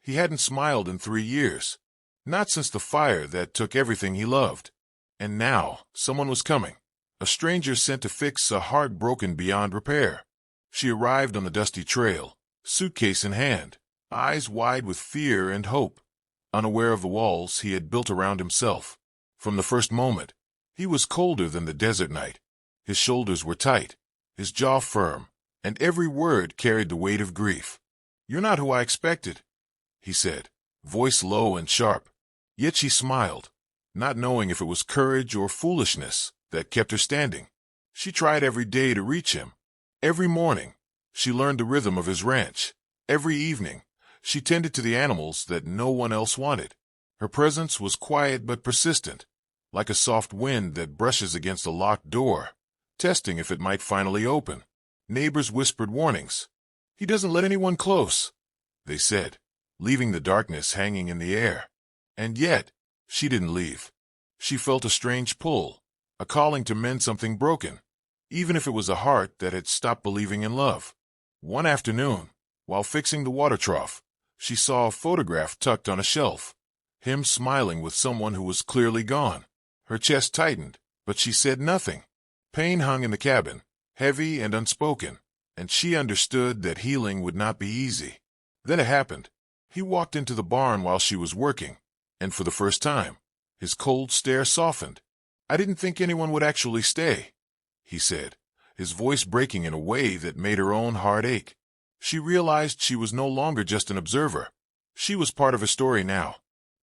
He hadn't smiled in 3 years. Not since the fire that took everything he loved. And now, someone was coming. A stranger sent to fix a heart broken beyond repair. She arrived on the dusty trail, suitcase in hand, eyes wide with fear and hope, unaware of the walls he had built around himself. From the first moment, he was colder than the desert night. His shoulders were tight, his jaw firm, and every word carried the weight of grief. "You're not who I expected," he said, voice low and sharp. Yet she smiled, not knowing if it was courage or foolishness that kept her standing. She tried every day to reach him. Every morning, she learned the rhythm of his ranch. Every evening, she tended to the animals that no one else wanted. Her presence was quiet but persistent, like a soft wind that brushes against a locked door, testing if it might finally open. Neighbors whispered warnings. "He doesn't let anyone close," they said, leaving the darkness hanging in the air. And yet, she didn't leave. She felt a strange pull, a calling to mend something broken, even if it was a heart that had stopped believing in love. One afternoon, while fixing the water trough, she saw a photograph tucked on a shelf, him smiling with someone who was clearly gone. Her chest tightened, but she said nothing. Pain hung in the cabin, heavy and unspoken, and she understood that healing would not be easy. Then it happened. He walked into the barn while she was working, and for the first time, his cold stare softened. "I didn't think anyone would actually stay," he said, his voice breaking in a way that made her own heart ache. She realized she was no longer just an observer. She was part of a story now.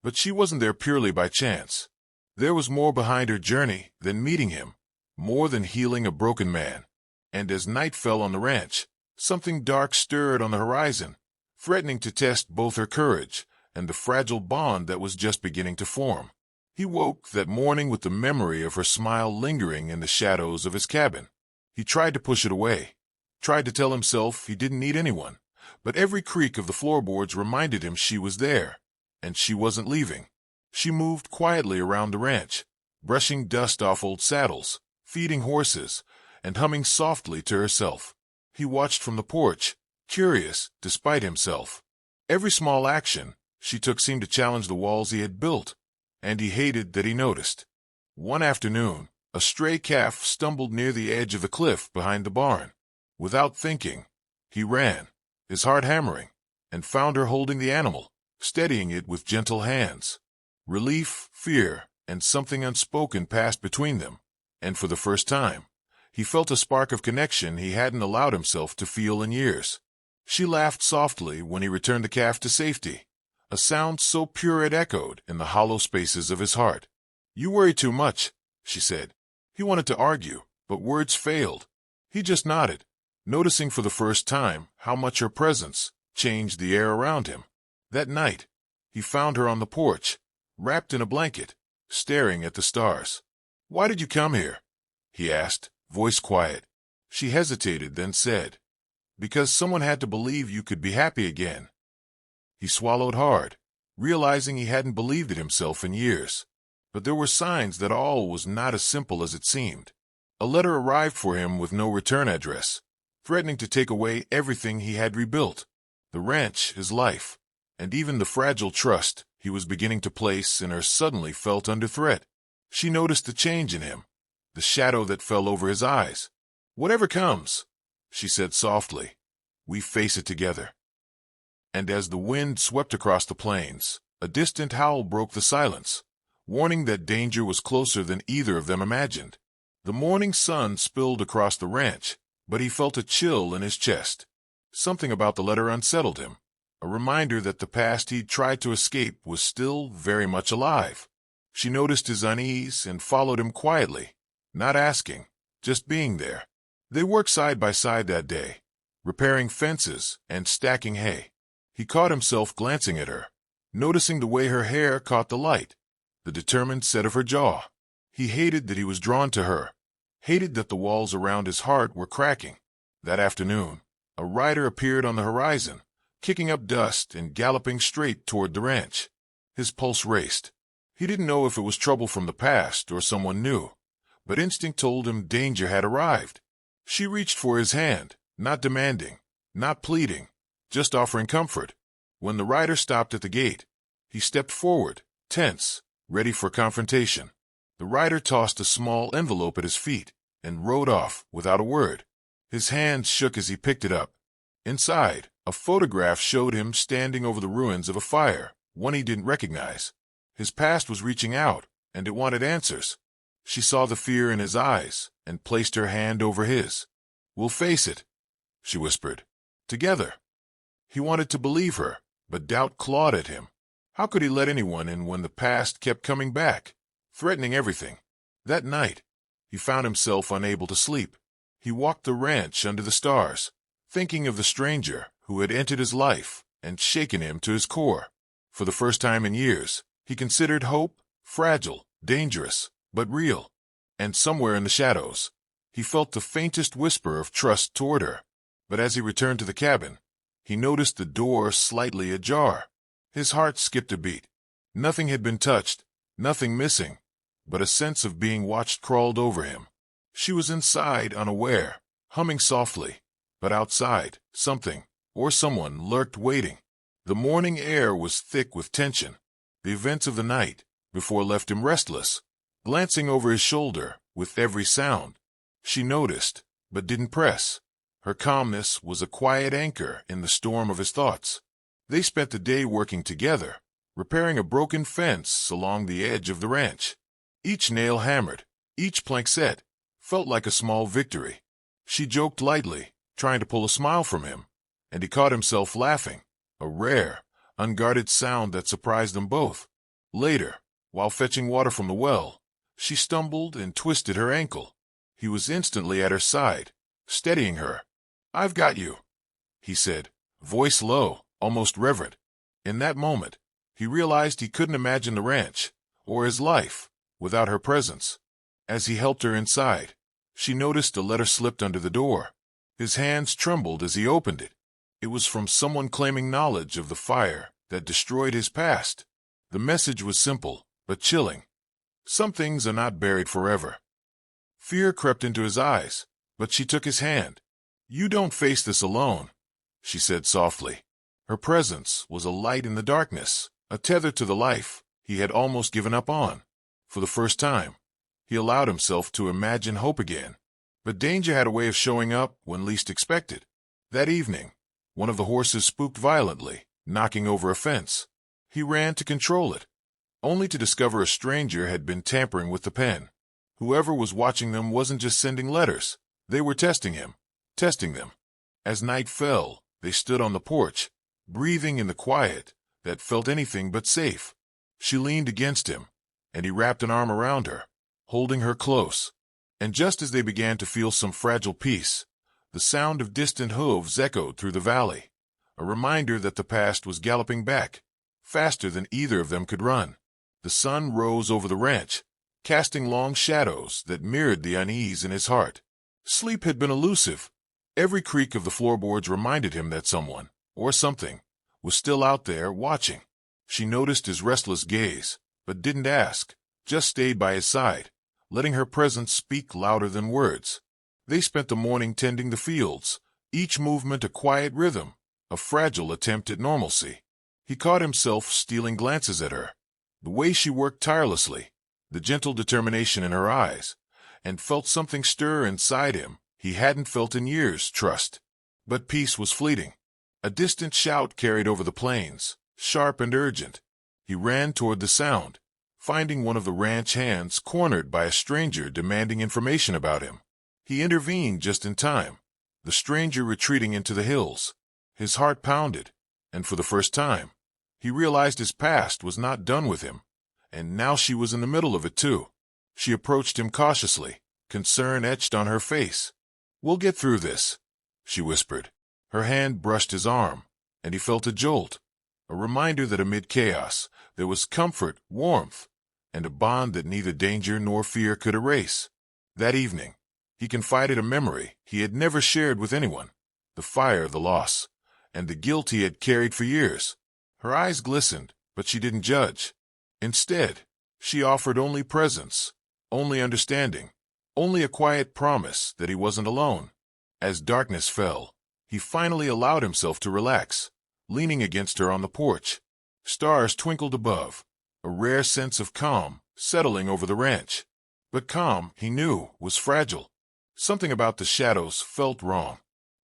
But she wasn't there purely by chance. There was more behind her journey than meeting him, more than healing a broken man. And as night fell on the ranch, something dark stirred on the horizon, threatening to test both her courage and the fragile bond that was just beginning to form. He woke that morning with the memory of her smile lingering in the shadows of his cabin. He tried to push it away, tried to tell himself he didn't need anyone, but every creak of the floorboards reminded him she was there, and she wasn't leaving. She moved quietly around the ranch, brushing dust off old saddles, feeding horses, and humming softly to herself. He watched from the porch, curious despite himself. Every small action she took seemed to challenge the walls he had built, and he hated that he noticed. One afternoon, a stray calf stumbled near the edge of the cliff behind the barn. Without thinking, he ran, his heart hammering, and found her holding the animal, steadying it with gentle hands. Relief, fear, and something unspoken passed between them, and for the first time, he felt a spark of connection he hadn't allowed himself to feel in years. She laughed softly when he returned the calf to safety, a sound so pure it echoed in the hollow spaces of his heart. "You worry too much," she said. He wanted to argue, but words failed. He just nodded, noticing for the first time how much her presence changed the air around him. That night, he found her on the porch, wrapped in a blanket, staring at the stars. "Why did you come here?" he asked, voice quiet. She hesitated, then said, "Because someone had to believe you could be happy again." He swallowed hard, realizing he hadn't believed it himself in years. But there were signs that all was not as simple as it seemed. A letter arrived for him with no return address, threatening to take away everything he had rebuilt, the ranch, his life, and even the fragile trust he was beginning to place in her suddenly felt under threat. She noticed the change in him, the shadow that fell over his eyes. "Whatever comes," she said softly, "we face it together." And as the wind swept across the plains, a distant howl broke the silence, warning that danger was closer than either of them imagined. The morning sun spilled across the ranch, but he felt a chill in his chest. Something about the letter unsettled him, a reminder that the past he'd tried to escape was still very much alive. She noticed his unease and followed him quietly, not asking, just being there. They worked side by side that day, repairing fences and stacking hay. He caught himself glancing at her, noticing the way her hair caught the light, the determined set of her jaw. He hated that he was drawn to her, hated that the walls around his heart were cracking. That afternoon, a rider appeared on the horizon, kicking up dust and galloping straight toward the ranch. His pulse raced. He didn't know if it was trouble from the past or someone new, but instinct told him danger had arrived. She reached for his hand, not demanding, not pleading, just offering comfort. When the rider stopped at the gate, he stepped forward, tense, ready for confrontation. The rider tossed a small envelope at his feet and rode off without a word. His hands shook as he picked it up. Inside, a photograph showed him standing over the ruins of a fire, one he didn't recognize. His past was reaching out, and it wanted answers. She saw the fear in his eyes and placed her hand over his. "We'll face it," she whispered. "Together." He wanted to believe her, but doubt clawed at him. How could he let anyone in when the past kept coming back, threatening everything? That night, he found himself unable to sleep. He walked the ranch under the stars, thinking of the stranger who had entered his life and shaken him to his core. For the first time in years, he considered hope fragile, dangerous, but real. And somewhere in the shadows, he felt the faintest whisper of trust toward her. But as he returned to the cabin, he noticed the door slightly ajar. His heart skipped a beat. Nothing had been touched, nothing missing, but a sense of being watched crawled over him. She was inside, unaware, humming softly, but outside, something, or someone, lurked waiting. The morning air was thick with tension. The events of the night before left him restless, glancing over his shoulder with every sound. She noticed, but didn't press. Her calmness was a quiet anchor in the storm of his thoughts. They spent the day working together, repairing a broken fence along the edge of the ranch. Each nail hammered, each plank set, felt like a small victory. She joked lightly, trying to pull a smile from him, and he caught himself laughing, a rare, unguarded sound that surprised them both. Later, while fetching water from the well, she stumbled and twisted her ankle. He was instantly at her side, steadying her. "I've got you," he said, voice low, almost reverent. In that moment, he realized he couldn't imagine the ranch, or his life, without her presence. As he helped her inside, she noticed a letter slipped under the door. His hands trembled as he opened it. It was from someone claiming knowledge of the fire that destroyed his past. The message was simple, but chilling. Some things are not buried forever. Fear crept into his eyes, but she took his hand. "You don't face this alone," she said softly. Her presence was a light in the darkness, a tether to the life he had almost given up on. For the first time, he allowed himself to imagine hope again. But danger had a way of showing up when least expected. That evening, one of the horses spooked violently, knocking over a fence. He ran to control it, only to discover a stranger had been tampering with the pen. Whoever was watching them wasn't just sending letters. They were testing him, testing them. As night fell, they stood on the porch, breathing in the quiet that felt anything but safe. She leaned against him, and he wrapped an arm around her, holding her close. And just as they began to feel some fragile peace, the sound of distant hooves echoed through the valley, a reminder that the past was galloping back, faster than either of them could run. The sun rose over the ranch, casting long shadows that mirrored the unease in his heart. Sleep had been elusive. Every creak of the floorboards reminded him that someone, or something, was still out there watching. She noticed his restless gaze, but didn't ask, just stayed by his side, letting her presence speak louder than words. They spent the morning tending the fields, each movement a quiet rhythm, a fragile attempt at normalcy. He caught himself stealing glances at her, the way she worked tirelessly, the gentle determination in her eyes, and felt something stir inside him he hadn't felt in years, trust. But peace was fleeting. A distant shout carried over the plains, sharp and urgent. He ran toward the sound, finding one of the ranch hands cornered by a stranger demanding information about him. He intervened just in time, the stranger retreating into the hills. His heart pounded, and for the first time, he realized his past was not done with him, and now she was in the middle of it too. She approached him cautiously, concern etched on her face. "We'll get through this," she whispered. Her hand brushed his arm, and he felt a jolt, a reminder that amid chaos there was comfort, warmth, and a bond that neither danger nor fear could erase. That evening, he confided a memory he had never shared with anyone, the fire, the loss, and the guilt he had carried for years. Her eyes glistened, but she didn't judge. Instead, she offered only presence, only understanding, only a quiet promise that he wasn't alone. As darkness fell, he finally allowed himself to relax, leaning against her on the porch. Stars twinkled above, a rare sense of calm settling over the ranch. But calm, he knew, was fragile. Something about the shadows felt wrong.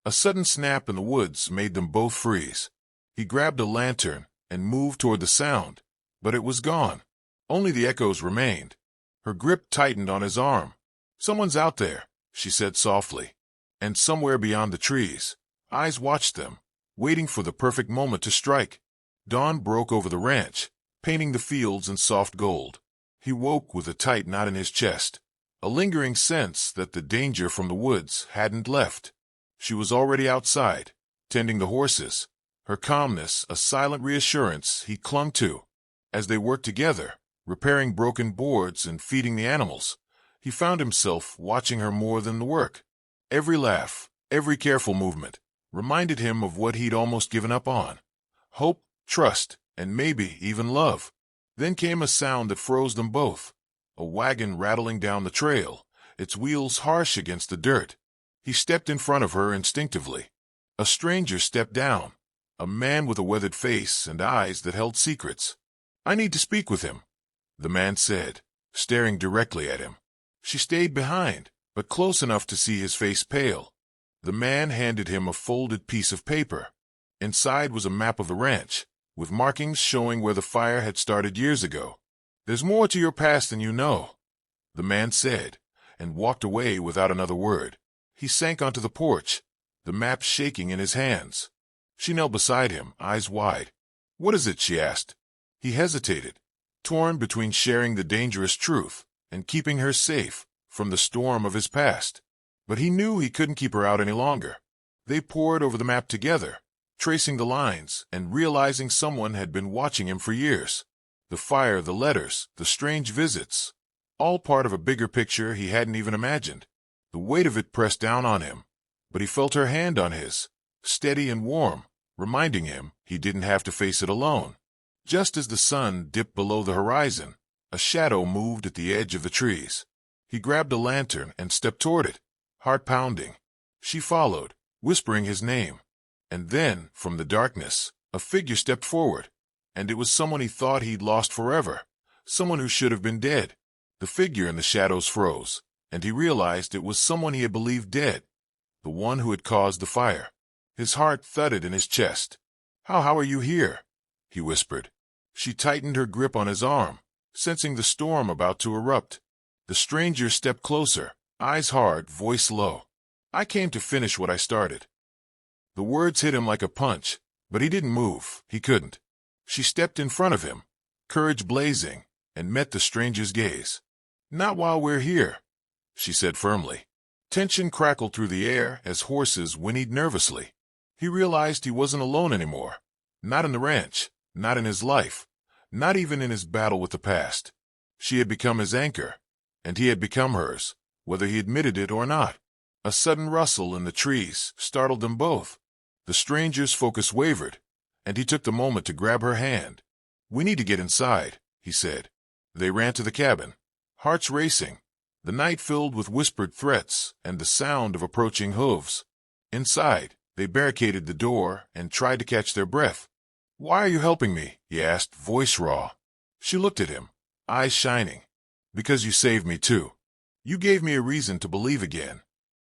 A sudden snap in the woods made them both freeze. He grabbed a lantern and moved toward the sound, but it was gone. Only the echoes remained. Her grip tightened on his arm. "Someone's out there," she said softly. And somewhere beyond the trees, eyes watched them, waiting for the perfect moment to strike. Dawn broke over the ranch, painting the fields in soft gold. He woke with a tight knot in his chest, a lingering sense that the danger from the woods hadn't left. She was already outside, tending the horses, her calmness a silent reassurance he clung to. As they worked together, repairing broken boards and feeding the animals, he found himself watching her more than the work. Every laugh, every careful movement, reminded him of what he'd almost given up on: hope, trust, and maybe even love. Then came a sound that froze them both, a wagon rattling down the trail, its wheels harsh against the dirt. He stepped in front of her instinctively. A stranger stepped down, a man with a weathered face and eyes that held secrets. "I need to speak with him," the man said, staring directly at him. She stayed behind, but close enough to see his face pale. The man handed him a folded piece of paper. Inside was a map of the ranch, with markings showing where the fire had started years ago. "There's more to your past than you know," the man said, and walked away without another word. He sank onto the porch, the map shaking in his hands. She knelt beside him, eyes wide. "What is it?" she asked. He hesitated, torn between sharing the dangerous truth and keeping her safe from the storm of his past. But he knew he couldn't keep her out any longer. They pored over the map together, tracing the lines and realizing someone had been watching him for years. The fire, the letters, the strange visits, all part of a bigger picture he hadn't even imagined. The weight of it pressed down on him, but he felt her hand on his, steady and warm, reminding him he didn't have to face it alone. Just as the sun dipped below the horizon, a shadow moved at the edge of the trees. He grabbed a lantern and stepped toward it, heart pounding. She followed, whispering his name. And then, from the darkness, a figure stepped forward, and it was someone he thought he'd lost forever, someone who should have been dead. The figure in the shadows froze, and he realized it was someone he had believed dead, the one who had caused the fire. His heart thudded in his chest. How are you here?" he whispered. She tightened her grip on his arm, sensing the storm about to erupt. The stranger stepped closer, eyes hard, voice low. "I came to finish what I started." The words hit him like a punch, but he didn't move. He couldn't. She stepped in front of him, courage blazing, and met the stranger's gaze. "Not while we're here," she said firmly. Tension crackled through the air as horses whinnied nervously. He realized he wasn't alone anymore. Not in the ranch, not in his life, not even in his battle with the past. She had become his anchor, and he had become hers, whether he admitted it or not. A sudden rustle in the trees startled them both. The stranger's focus wavered, and he took the moment to grab her hand. "We need to get inside," he said. They ran to the cabin, hearts racing, the night filled with whispered threats and the sound of approaching hooves. Inside, they barricaded the door and tried to catch their breath. "Why are you helping me?" he asked, voice raw. She looked at him, eyes shining. "Because you saved me too. You gave me a reason to believe again."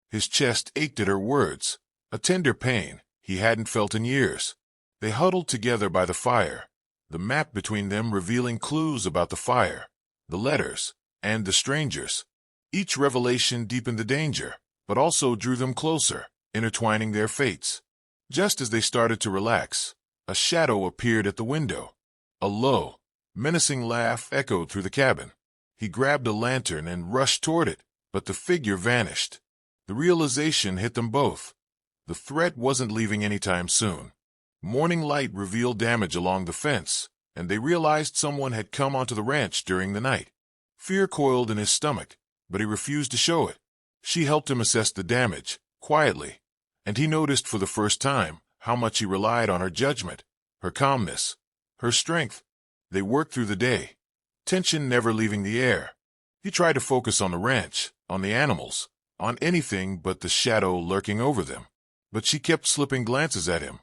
His chest ached at her words, a tender pain he hadn't felt in years. They huddled together by the fire, the map between them revealing clues about the fire, the letters, and the strangers. Each revelation deepened the danger, but also drew them closer, intertwining their fates. Just as they started to relax, a shadow appeared at the window. A low, menacing laugh echoed through the cabin. He grabbed a lantern and rushed toward it, but the figure vanished. The realization hit them both. The threat wasn't leaving anytime soon. Morning light revealed damage along the fence, and they realized someone had come onto the ranch during the night. Fear coiled in his stomach, but he refused to show it. She helped him assess the damage, quietly, and he noticed for the first time how much he relied on her judgment, her calmness, her strength. They worked through the day, tension never leaving the air. He tried to focus on the ranch, on the animals, on anything but the shadow lurking over them. But she kept slipping glances at him,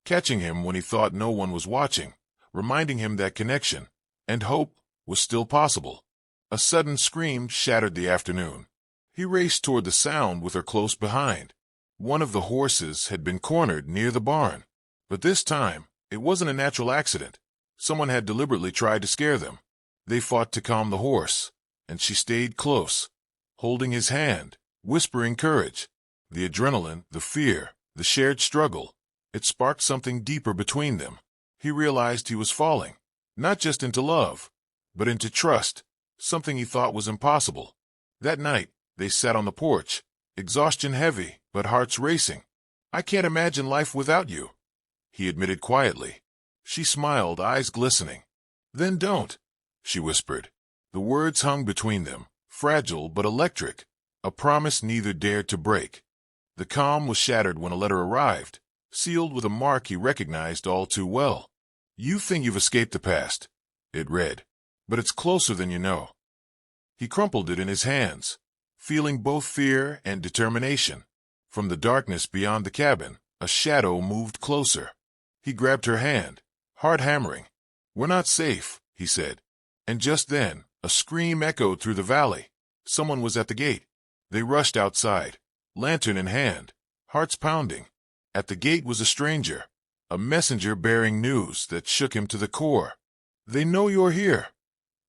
catching him when he thought no one was watching, reminding him that connection and hope was still possible. A sudden scream shattered the afternoon. He raced toward the sound with her close behind. One of the horses had been cornered near the barn, but this time it wasn't a natural accident. Someone had deliberately tried to scare them. They fought to calm the horse, and she stayed close, holding his hand, whispering courage. The adrenaline, the fear, the shared struggle, it sparked something deeper between them. He realized he was falling, not just into love, but into trust, something he thought was impossible. That night, they sat on the porch, exhaustion heavy, but hearts racing. "I can't imagine life without you," he admitted quietly. She smiled, eyes glistening. "Then don't," she whispered. The words hung between them, fragile but electric, a promise neither dared to break. The calm was shattered when a letter arrived, sealed with a mark he recognized all too well. "You think you've escaped the past," it read, "but it's closer than you know." He crumpled it in his hands, feeling both fear and determination. From the darkness beyond the cabin, a shadow moved closer. He grabbed her hand, heart hammering. "We're not safe," he said. And just then, a scream echoed through the valley. Someone was at the gate. They rushed outside, lantern in hand, hearts pounding. At the gate was a stranger, a messenger bearing news that shook him to the core. "They know you're here,"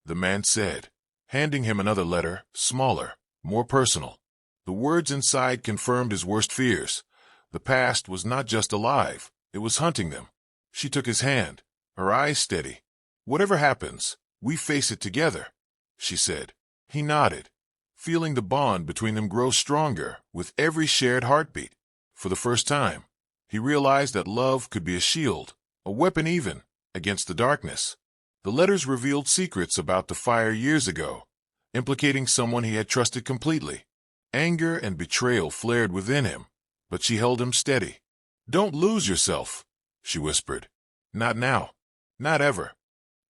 the man said, handing him another letter, smaller, more personal. The words inside confirmed his worst fears. The past was not just alive, it was hunting them. She took his hand, her eyes steady. "Whatever happens, we face it together," she said. He nodded, feeling the bond between them grow stronger with every shared heartbeat. For the first time, he realized that love could be a shield, a weapon even, against the darkness. The letters revealed secrets about the fire years ago, implicating someone he had trusted completely. Anger and betrayal flared within him, but she held him steady. "Don't lose yourself," she whispered. "Not now. Not ever."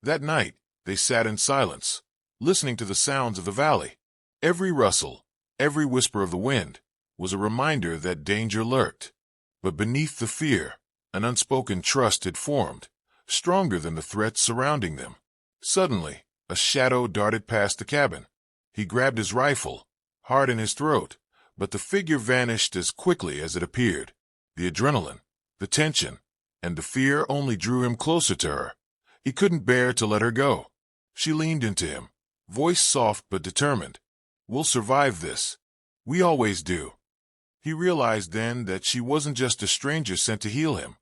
That night, they sat in silence, listening to the sounds of the valley. Every rustle, every whisper of the wind, was a reminder that danger lurked. But beneath the fear, an unspoken trust had formed, stronger than the threats surrounding them. Suddenly, a shadow darted past the cabin. He grabbed his rifle, heart in his throat, but the figure vanished as quickly as it appeared. The adrenaline, the tension, and the fear only drew him closer to her. He couldn't bear to let her go. She leaned into him, voice soft but determined. "We'll survive this. We always do." He realized then that she wasn't just a stranger sent to heal him.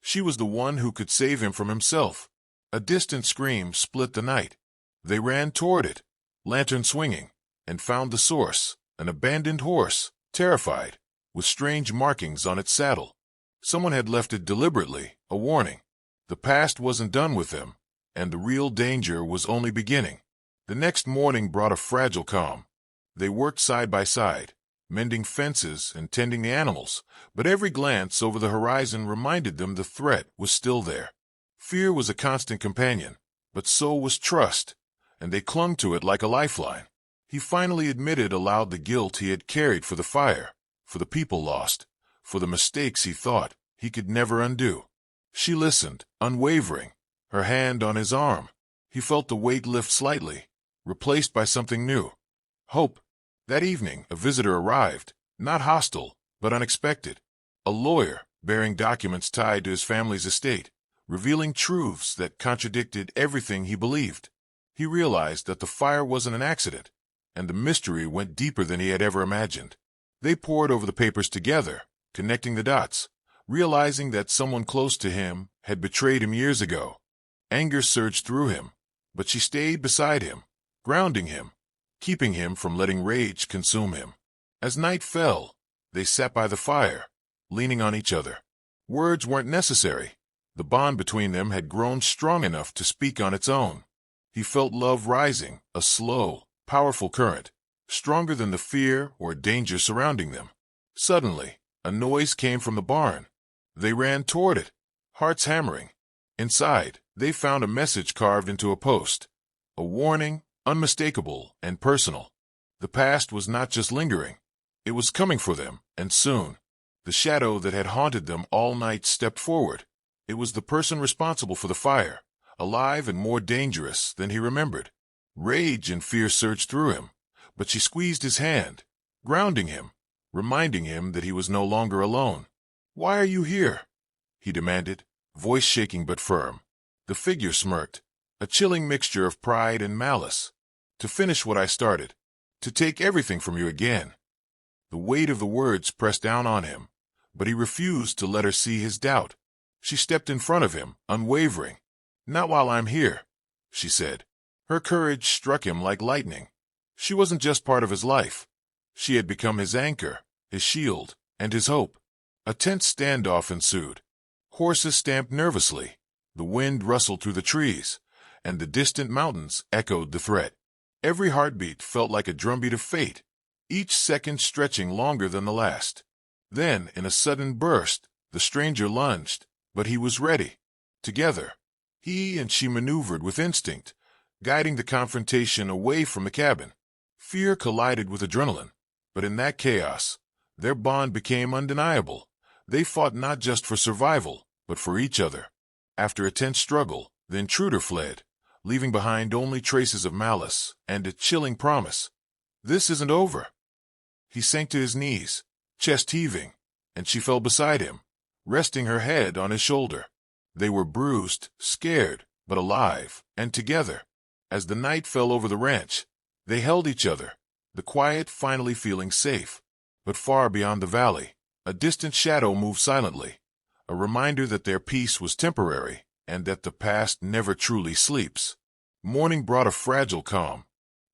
She was the one who could save him from himself. A distant scream split the night. They ran toward it, lantern swinging, and found the source, an abandoned horse, terrified, with strange markings on its saddle. Someone had left it deliberately, a warning. The past wasn't done with him, and the real danger was only beginning. The next morning brought a fragile calm. They worked side by side, mending fences and tending the animals, but every glance over the horizon reminded them the threat was still there. Fear was a constant companion, but so was trust, and they clung to it like a lifeline. He finally admitted aloud the guilt he had carried for the fire, for the people lost, for the mistakes he thought he could never undo. She listened, unwavering, her hand on his arm. He felt the weight lift slightly, replaced by something new. Hope. That evening, a visitor arrived, not hostile, but unexpected. A lawyer, bearing documents tied to his family's estate, revealing truths that contradicted everything he believed. He realized that the fire wasn't an accident, and the mystery went deeper than he had ever imagined. They pored over the papers together, connecting the dots, realizing that someone close to him had betrayed him years ago. Anger surged through him, but she stayed beside him, grounding him, keeping him from letting rage consume him. As night fell, they sat by the fire, leaning on each other. Words weren't necessary. The bond between them had grown strong enough to speak on its own. He felt love rising, a slow, powerful current, stronger than the fear or danger surrounding them. Suddenly, a noise came from the barn. They ran toward it, hearts hammering. Inside, they found a message carved into a post. A warning, unmistakable and personal. The past was not just lingering. It was coming for them, and soon. The shadow that had haunted them all night stepped forward. It was the person responsible for the fire, alive and more dangerous than he remembered. Rage and fear surged through him, but she squeezed his hand, grounding him, reminding him that he was no longer alone. "Why are you here?" he demanded, voice shaking but firm. The figure smirked, a chilling mixture of pride and malice. "To finish what I started. To take everything from you again." The weight of the words pressed down on him, but he refused to let her see his doubt. She stepped in front of him, unwavering. "Not while I'm here," she said. Her courage struck him like lightning. She wasn't just part of his life. She had become his anchor, his shield, and his hope. A tense standoff ensued. Horses stamped nervously. The wind rustled through the trees, and the distant mountains echoed the threat. Every heartbeat felt like a drumbeat of fate, each second stretching longer than the last. Then, in a sudden burst, the stranger lunged, but he was ready. Together, he and she maneuvered with instinct, guiding the confrontation away from the cabin. Fear collided with adrenaline, but in that chaos, their bond became undeniable. They fought not just for survival, but for each other. After a tense struggle, the intruder fled, leaving behind only traces of malice and a chilling promise. "This isn't over." He sank to his knees, chest heaving, and she fell beside him, resting her head on his shoulder. They were bruised, scared, but alive, and together. As the night fell over the ranch, they held each other, the quiet finally feeling safe. But far beyond the valley, a distant shadow moved silently, a reminder that their peace was temporary and that the past never truly sleeps. Morning brought a fragile calm.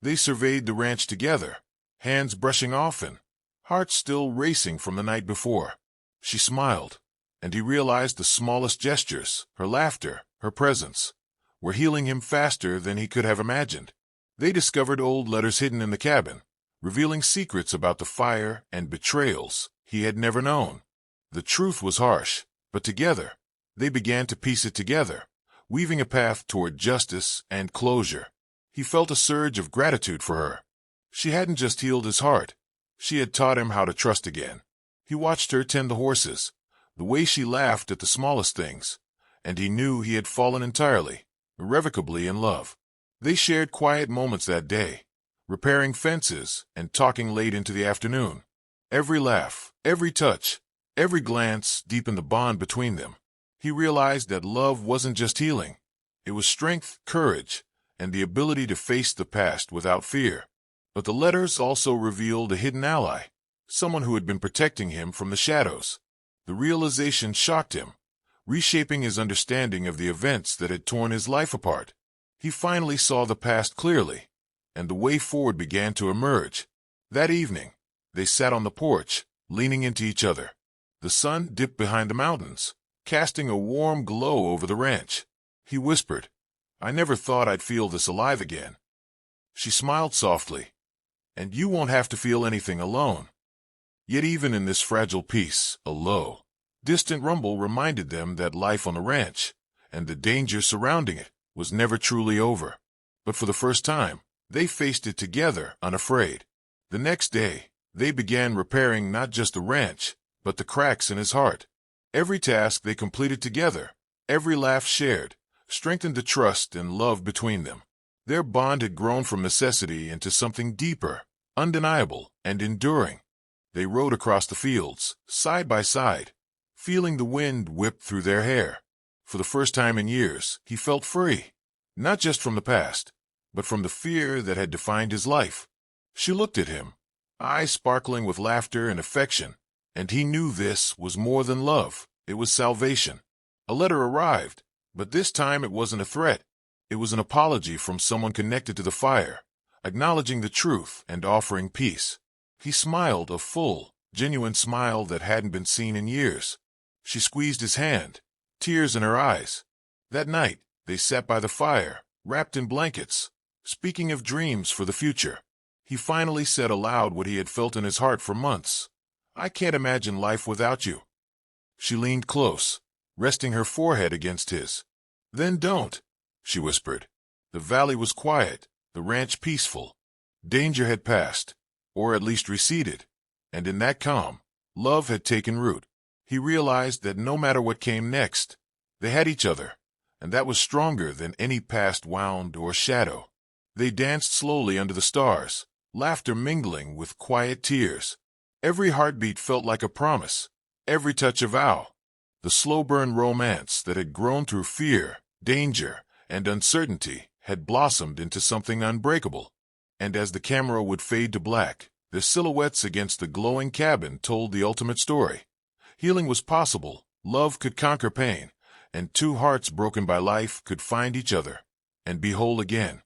They surveyed the ranch together, hands brushing off and hearts still racing from the night before. She smiled, and he realized the smallest gestures, her laughter, her presence, were healing him faster than he could have imagined. They discovered old letters hidden in the cabin, revealing secrets about the fire and betrayals he had never known. The truth was harsh, but together, they began to piece it together, weaving a path toward justice and closure. He felt a surge of gratitude for her. She hadn't just healed his heart, she had taught him how to trust again. He watched her tend the horses, the way she laughed at the smallest things, and he knew he had fallen entirely, irrevocably in love. They shared quiet moments that day, repairing fences and talking late into the afternoon. Every laugh, every touch, every glance deepened the bond between them. He realized that love wasn't just healing. It was strength, courage, and the ability to face the past without fear. But the letters also revealed a hidden ally, someone who had been protecting him from the shadows. The realization shocked him, reshaping his understanding of the events that had torn his life apart. He finally saw the past clearly, and the way forward began to emerge. That evening, they sat on the porch, leaning into each other. The sun dipped behind the mountains, casting a warm glow over the ranch. He whispered, "I never thought I'd feel this alive again." She smiled softly, "And you won't have to feel anything alone." Yet even in this fragile peace, a low, distant rumble reminded them that life on the ranch, and the danger surrounding it, was never truly over. But for the first time, they faced it together, unafraid. The next day, they began repairing not just the ranch, but the cracks in his heart. Every task they completed together, every laugh shared, strengthened the trust and love between them. Their bond had grown from necessity into something deeper, undeniable, and enduring. They rode across the fields, side by side, feeling the wind whip through their hair. For the first time in years, he felt free, not just from the past, but from the fear that had defined his life. She looked at him, eyes sparkling with laughter and affection, and he knew this was more than love, it was salvation. A letter arrived, but this time it wasn't a threat. It was an apology from someone connected to the fire, acknowledging the truth and offering peace. He smiled, a full, genuine smile that hadn't been seen in years. She squeezed his hand, tears in her eyes. That night, they sat by the fire, wrapped in blankets, speaking of dreams for the future. He finally said aloud what he had felt in his heart for months. "I can't imagine life without you." She leaned close, resting her forehead against his. "Then don't," she whispered. The valley was quiet, the ranch peaceful. Danger had passed, or at least receded, and in that calm, love had taken root. He realized that no matter what came next, They had each other, and that was stronger than any past wound or shadow. They danced slowly under the stars, laughter mingling with quiet tears. Every heartbeat felt like a promise, every touch a vow. The slow-burn romance that had grown through fear, danger, and uncertainty had blossomed into something unbreakable. And as the camera would fade to black, their silhouettes against the glowing cabin told the ultimate story. Healing was possible, love could conquer pain, and two hearts broken by life could find each other and be whole again.